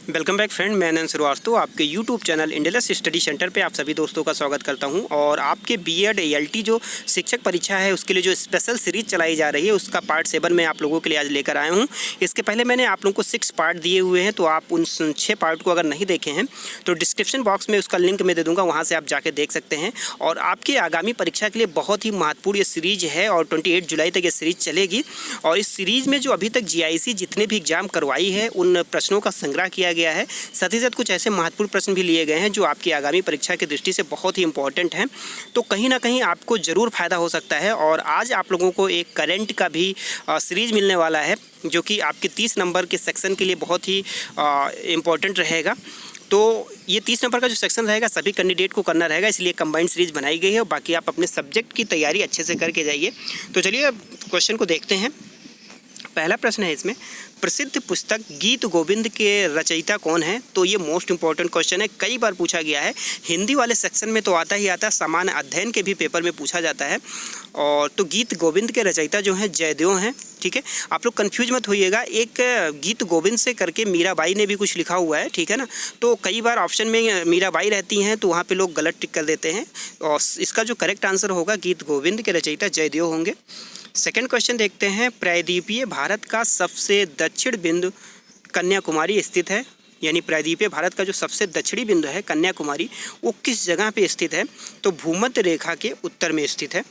Welcome back friend, मैं अनंत श्रीवास्तव आपके YouTube channel Indians study centre पे आप सभी दोस्तों का स्वागत करता हूं। और आपके बीएड एएलटी जो शिक्षक परीक्षा है उसके लिए जो स्पेशल सीरीज चलाई जा रही है उसका पार्ट 7 मैं आप लोगों के लिए आज लेकर आया हूं। इसके पहले मैंने आप लोगों को 6 पार्ट दिए हुए हैं, तो आप उन 6 पार्ट को अगर नहीं देखे हैं तो डिस्क्रिप्शन बॉक्स में उसका लिंक मैं दे दूँगा, वहाँ से आप जाके देख सकते हैं। और आपकी आगामी परीक्षा के लिए बहुत ही महत्वपूर्ण ये सीरीज है और 28 जुलाई तक ये सीरीज चलेगी। और इस सीरीज़ में जो अभी तक जीआईसी जितने भी एग्जाम करवाई है उन प्रश्नों का संग्रह किया गया है। साथ ही साथ कुछ ऐसे महत्वपूर्ण प्रश्न भी लिए गए हैं जो आपकी आगामी परीक्षा की दृष्टि से बहुत ही इंपॉर्टेंट हैं, तो कहीं ना कहीं आपको ज़रूर फ़ायदा हो सकता है। और आज आप लोगों को एक करंट का भी सीरीज़ मिलने वाला है जो कि आपके 30 नंबर के सेक्शन के लिए बहुत ही इम्पॉर्टेंट रहेगा। तो ये 30 नंबर का जो सेक्शन रहेगा सभी कैंडिडेट को करना रहेगा, इसलिए कंबाइंड सीरीज बनाई गई है। और बाकी आप अपने सब्जेक्ट की तैयारी अच्छे से करके जाइए। तो चलिए अब क्वेश्चन को देखते हैं। पहला प्रश्न है इसमें, प्रसिद्ध पुस्तक गीत गोविंद के रचयिता कौन है? तो ये मोस्ट इंपॉर्टेंट क्वेश्चन है, कई बार पूछा गया है। हिंदी वाले सेक्शन में तो आता ही आता है, सामान्य अध्ययन के भी पेपर में पूछा जाता है। और तो गीत गोविंद के रचयिता जो हैं जयदेव हैं, ठीक है। आप लोग कंफ्यूज मत होइएगा, एक गीत गोविंद से करके मीराबाई ने भी कुछ लिखा हुआ है, ठीक है ना। तो कई बार ऑप्शन में मीराबाई रहती हैं तो वहाँ पे लोग गलत टिक कर देते हैं। और इसका जो करेक्ट आंसर होगा गीत गोविंद के रचयिता जयदेव होंगे। सेकंड क्वेश्चन देखते हैं, प्रायद्वीपीय भारत का सबसे दक्षिण बिंदु कन्याकुमारी स्थित है। यानी प्रायद्वीपीय भारत का जो सबसे दक्षिणी बिंदु है कन्याकुमारी, वो किस जगह पे स्थित है? तो भूमध्य रेखा के उत्तर में स्थित है।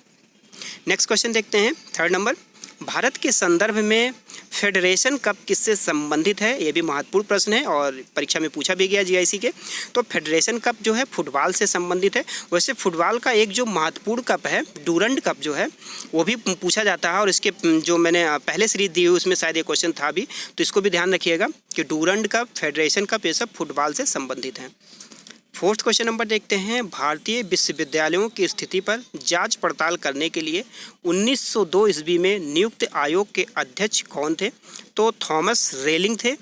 नेक्स्ट क्वेश्चन देखते हैं, थर्ड नंबर, भारत के संदर्भ में फेडरेशन कप किससे संबंधित है? ये भी महत्वपूर्ण प्रश्न है और परीक्षा में पूछा भी गया जीआईसी के। तो फेडरेशन कप जो है फुटबॉल से संबंधित है। वैसे फुटबॉल का एक जो महत्वपूर्ण कप है डूरंड कप जो है वो भी पूछा जाता है, और इसके जो मैंने पहले सीरीज दी हुई उसमें शायद ये क्वेश्चन था भी, तो इसको भी ध्यान रखिएगा कि डूरंड कप, फेडरेशन कप, ये सब फुटबॉल से संबंधित हैं। फोर्थ क्वेश्चन नंबर देखते हैं, भारतीय विश्वविद्यालयों की स्थिति पर जांच पड़ताल करने के लिए 1902 ईस्वी में नियुक्त आयोग के अध्यक्ष कौन थे? तो थॉमस रेलिंग थे।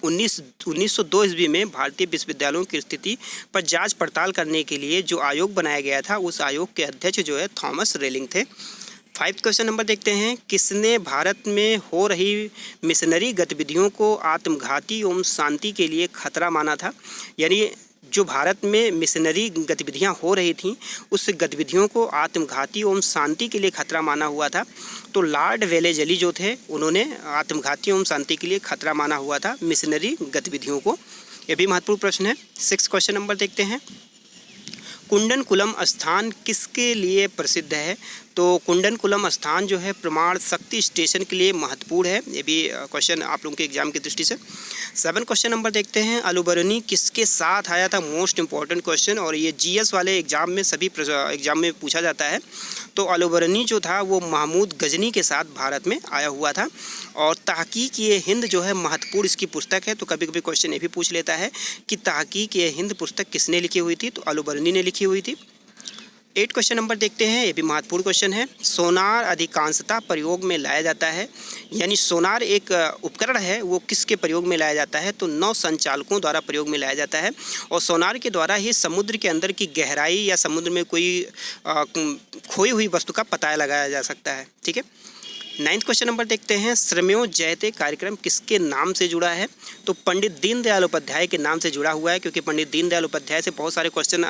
1902 ईस्वी में भारतीय विश्वविद्यालयों की स्थिति पर जांच पड़ताल करने के लिए जो आयोग बनाया गया था उस आयोग के अध्यक्ष जो है थॉमस रेलिंग थे। 5 क्वेश्चन नंबर देखते हैं, किसने भारत में हो रही मिशनरी गतिविधियों को आत्मघाती एवं शांति के लिए खतरा माना था? यानी जो भारत में मिशनरी गतिविधियां हो रही थीं उस गतिविधियों को आत्मघाती एवं शांति के लिए खतरा माना हुआ था। तो लॉर्ड वेलेजली जो थे उन्होंने आत्मघाती एवं शांति के लिए खतरा माना हुआ था मिशनरी गतिविधियों को। यह भी महत्वपूर्ण प्रश्न है। 6 क्वेश्चन नंबर देखते हैं, कुंडनकुलम स्थान किसके लिए प्रसिद्ध है? तो कुंडनकुलम स्थान जो है प्रमाण शक्ति स्टेशन के लिए महत्वपूर्ण है। ये भी क्वेश्चन आप लोगों के एग्जाम की दृष्टि से। 7 क्वेश्चन नंबर देखते हैं, अलुबरनी किसके साथ आया था? मोस्ट इंपॉर्टेंट क्वेश्चन, और ये जीएस वाले एग्जाम में सभी एग्जाम में पूछा जाता है। तो अलुबरनी जो था वो महमूद गजनी के साथ भारत में आया हुआ था। और तहकीक ये हिंद जो है महत्वपूर्ण इसकी पुस्तक है, तो कभी कभी क्वेश्चन ये भी पूछ लेता है कि तहकीक ये हिंद पुस्तक किसने लिखी हुई थी? तो अलुबरनी ने लिखी हुई थी। 8 क्वेश्चन नंबर देखते हैं, ये भी महत्वपूर्ण क्वेश्चन है, सोनार अधिकांशतः प्रयोग में लाया जाता है। यानी सोनार एक उपकरण है, वो किसके प्रयोग में लाया जाता है? तो नौ संचालकों द्वारा प्रयोग में लाया जाता है। और सोनार के द्वारा ही समुद्र के अंदर की गहराई या समुद्र में कोई खोई हुई वस्तु का पता लगाया जा सकता है, ठीक है। 9th क्वेश्चन नंबर देखते हैं, श्रमेव जयते कार्यक्रम किसके नाम से जुड़ा है? तो पंडित दीनदयाल उपाध्याय के नाम से जुड़ा हुआ है, क्योंकि पंडित दीनदयाल उपाध्याय से बहुत सारे क्वेश्चन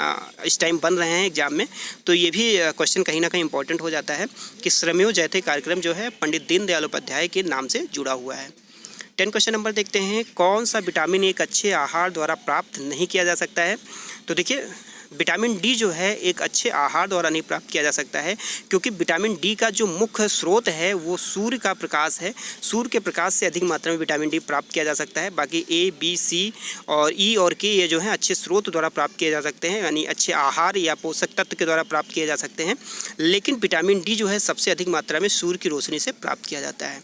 इस टाइम बन रहे हैं एग्जाम में, तो ये भी क्वेश्चन कहीं ना कहीं इंपॉर्टेंट हो जाता है कि श्रमेव जयते कार्यक्रम जो है पंडित दीनदयाल उपाध्याय के नाम से जुड़ा हुआ है। 10 क्वेश्चन नंबर देखते हैं, कौन सा विटामिन एक अच्छे आहार द्वारा प्राप्त नहीं किया जा सकता है? तो देखिए विटामिन डी जो है एक अच्छे आहार द्वारा नहीं प्राप्त किया जा सकता है, क्योंकि विटामिन डी का जो मुख्य स्रोत है वो सूर्य का प्रकाश है। सूर्य के प्रकाश से अधिक मात्रा में विटामिन डी प्राप्त किया जा सकता है। बाकी ए, बी, सी और ई और के ये जो है अच्छे स्रोत द्वारा प्राप्त किए जा सकते हैं, यानी अच्छे आहार या पोषक तत्व के द्वारा प्राप्त किए जा सकते हैं। लेकिन विटामिन डी जो है सबसे अधिक मात्रा में सूर्य की रोशनी से प्राप्त किया जाता है।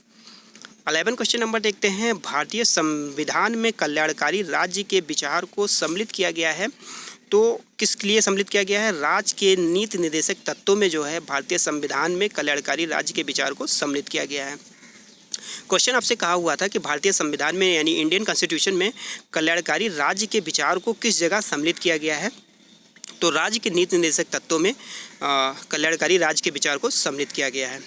11 क्वेश्चन नंबर देखते हैं, भारतीय संविधान में कल्याणकारी राज्य के विचार को सम्मिलित किया गया है। तो किस लिए सम्मिलित किया गया है? राज्य के नीति निर्देशक तत्वों में जो है भारतीय संविधान में कल्याणकारी राज्य के विचार को सम्मिलित किया गया है। क्वेश्चन आपसे कहा हुआ था कि भारतीय संविधान में यानी इंडियन कॉन्स्टिट्यूशन में कल्याणकारी राज्य के विचार को किस जगह सम्मिलित किया गया है? तो राज्य के नीति निर्देशक तत्वों में कल्याणकारी राज्य के विचार को सम्मिलित किया गया है।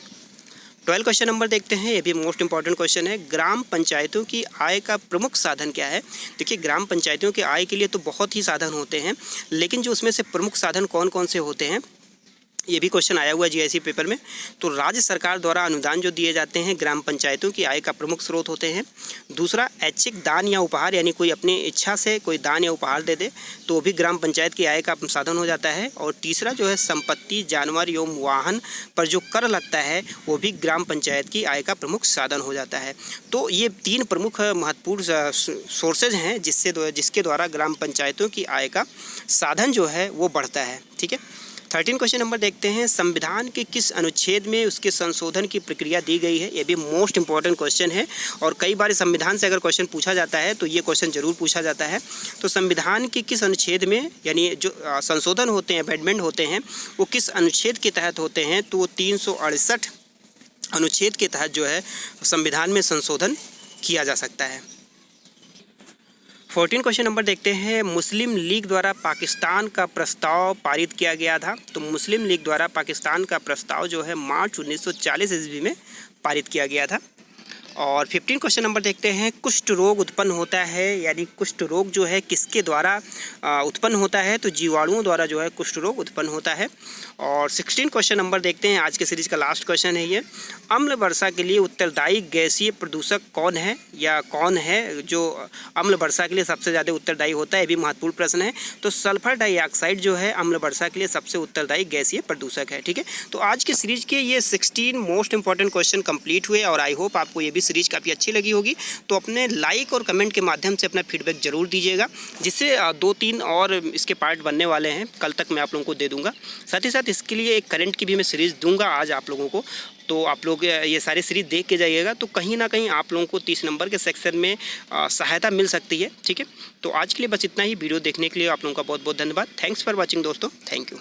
12 क्वेश्चन नंबर देखते हैं, ये भी मोस्ट इंपॉर्टेंट क्वेश्चन है। ग्राम पंचायतों की आय का प्रमुख साधन क्या है? देखिए, ग्राम पंचायतों की आय के लिए तो बहुत ही साधन होते हैं, लेकिन जो उसमें से प्रमुख साधन कौन कौन से होते हैं, ये भी क्वेश्चन आया हुआ है जीआईसी पेपर में। तो राज्य सरकार द्वारा अनुदान जो दिए जाते हैं ग्राम पंचायतों की आय का प्रमुख स्रोत होते हैं। दूसरा, ऐच्छिक दान या उपहार, यानी कोई अपनी इच्छा से कोई दान या उपहार दे दे तो भी ग्राम पंचायत की आय का साधन हो जाता है। और तीसरा जो है, संपत्ति, जानवर एवं वाहन पर जो कर लगता है वो भी ग्राम पंचायत की आय का प्रमुख साधन हो जाता है। तो ये 3 प्रमुख महत्वपूर्ण सोर्सेज हैं जिसके द्वारा ग्राम पंचायतों की आय का साधन जो है वो बढ़ता है। ठीक है, 13 क्वेश्चन नंबर देखते हैं। संविधान के किस अनुच्छेद में उसके संशोधन की प्रक्रिया दी गई है? ये भी मोस्ट इंपॉर्टेंट क्वेश्चन है और कई बार संविधान से अगर क्वेश्चन पूछा जाता है तो ये क्वेश्चन जरूर पूछा जाता है। तो संविधान के किस अनुच्छेद में, यानी जो संशोधन होते हैं, अमेंडमेंट होते हैं, वो किस अनुच्छेद के तहत होते हैं? तो वो 368 अनुच्छेद के तहत जो है संविधान में संशोधन किया जा सकता है। 14 क्वेश्चन नंबर देखते हैं। मुस्लिम लीग द्वारा पाकिस्तान का प्रस्ताव पारित किया गया था। तो मुस्लिम लीग द्वारा पाकिस्तान का प्रस्ताव जो है मार्च 1940 ईस्वी में पारित किया गया था। और 15 क्वेश्चन नंबर देखते हैं। कुष्ठ रोग उत्पन्न होता है, यानी कुष्ठ रोग जो है किसके द्वारा उत्पन्न होता है? तो जीवाणुओं द्वारा जो है कुष्ठ रोग उत्पन्न होता है। और 16 क्वेश्चन नंबर देखते हैं, आज के सीरीज का लास्ट क्वेश्चन है ये। अम्ल वर्षा के लिए उत्तरदायी गैसीय प्रदूषक कौन है, या कौन है जो अम्ल वर्षा के लिए सबसे ज़्यादा उत्तरदायी होता है? ये भी महत्वपूर्ण प्रश्न है। तो सल्फर डाइऑक्साइड जो है अम्ल वर्षा के लिए सबसे उत्तरदायी गैसीय प्रदूषक है। ठीक है, तो आज की सीरीज के ये 16 मोस्ट इंपॉर्टेंट क्वेश्चन कंप्लीट हुए और आई होप आपको ये भी सीरीज काफ़ी अच्छी लगी होगी। तो अपने लाइक और कमेंट के माध्यम से अपना फीडबैक जरूर दीजिएगा, जिससे 2-3 और इसके पार्ट बनने वाले हैं, कल तक मैं आप लोगों को दे दूंगा। साथ ही साथ इसके लिए एक करंट की भी मैं सीरीज़ दूंगा आज आप लोगों को। तो आप लोग ये सारी सीरीज देख के जाइएगा, तो कहीं ना कहीं आप लोगों को 30 नंबर के सेक्शन में सहायता मिल सकती है। ठीक है, तो आज के लिए बस इतना ही। वीडियो देखने के लिए आप लोगों का बहुत बहुत धन्यवाद। थैंक्स फॉर वॉचिंग दोस्तों, थैंक यू।